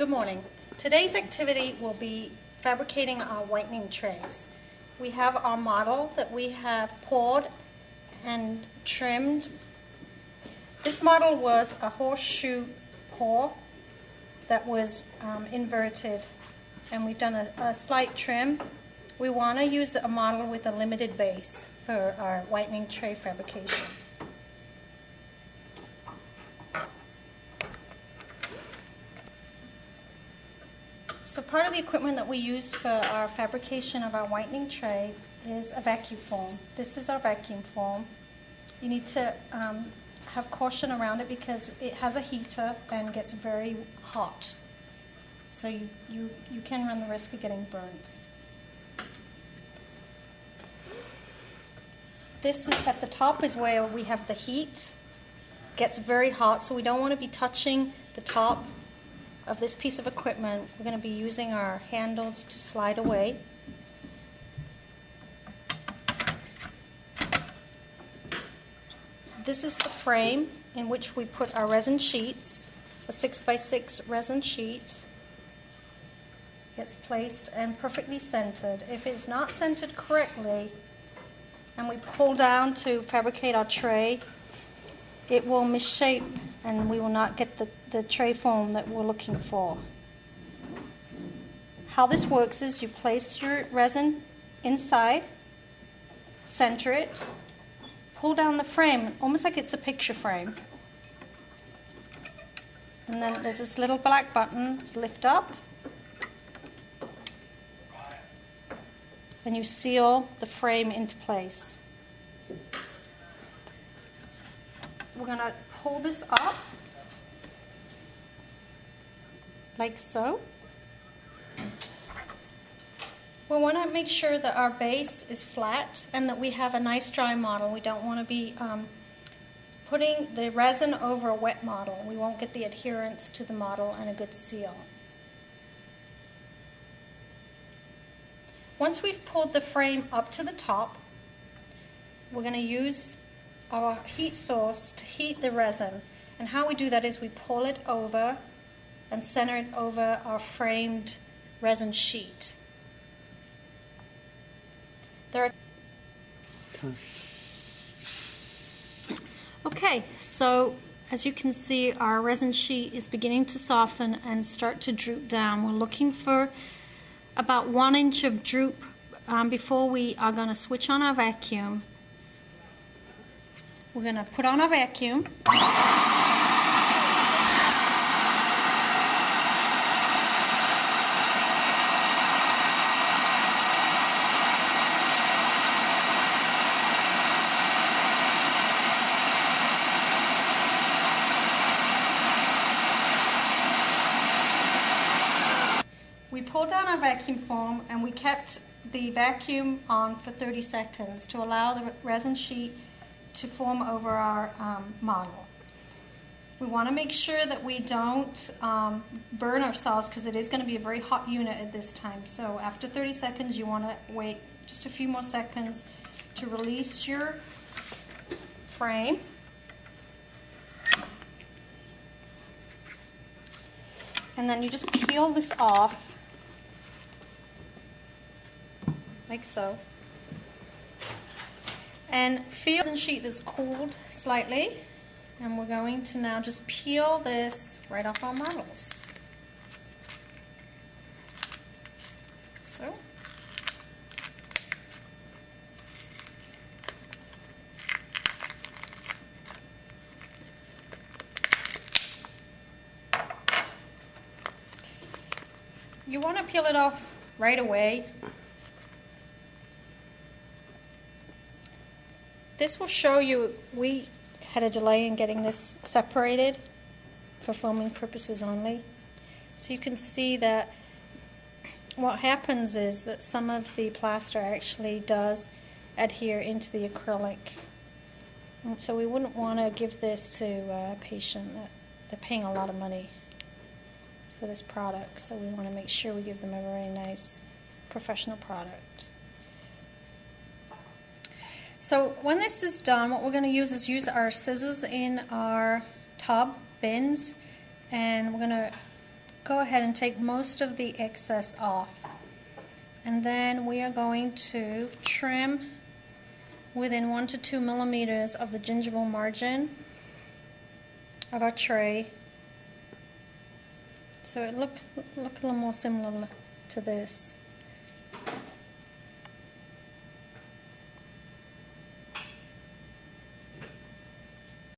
Good morning. Today's activity will be fabricating our whitening trays. We have our model that we have poured and trimmed. This model was a horseshoe pour that was inverted, and we've done a slight trim. We want to use a model with a limited base for our whitening tray fabrication. So part of the equipment that we use for our fabrication of our whitening tray is a vacuum form. This is our vacuum form. You need to have caution around it because it has a heater and gets very hot. So you can run the risk of getting burnt. This is, at the top is where we have the heat. It gets very hot, so we don't want to be touching the top of this piece of equipment. We're going to be using our handles to slide away. This is the frame in which we put our resin sheets. A 6x6 resin sheet gets placed and perfectly centered. If it's not centered correctly and we pull down to fabricate our tray, it will misshape and we will not get the tray form that we're looking for. How this works is you place your resin inside, center it, pull down the frame, almost like it's a picture frame. And then there's this little black button, lift up, and you seal the frame into place. We're going to pull this up like so. We want to make sure that our base is flat and that we have a nice dry model. We don't want to be putting the resin over a wet model. We won't get the adherence to the model and a good seal. Once we've pulled the frame up to the top, we're going to use our heat source to heat the resin. And how we do that is we pull it over and center it over our framed resin sheet. Okay, so as you can see, our resin sheet is beginning to soften and start to droop down. We're looking for about 1 inch of droop before we are going to switch on our vacuum. We're going to put on our vacuum. We pulled down our vacuum form and we kept the vacuum on for 30 seconds to allow the resin sheet to form over our model. We want to make sure that we don't burn ourselves because it is going to be a very hot unit at this time. So after 30 seconds you want to wait just a few more seconds to release your frame. And then you just peel this off like so. And feel the resin sheet that's cooled slightly, and we're going to now just peel this right off our models. So. You want to peel it off right away. This will show you we had a delay in getting this separated for filming purposes only. So you can see that what happens is that some of the plaster actually does adhere into the acrylic. So we wouldn't want to give this to a patient that they're paying a lot of money for this product. So we want to make sure we give them a very nice professional product. So when this is done, what we're going to use our scissors in our tub bins, and we're going to go ahead and take most of the excess off. And then we are going to trim within 1 to 2 millimeters of the gingival margin of our tray. So it look a little more similar to this.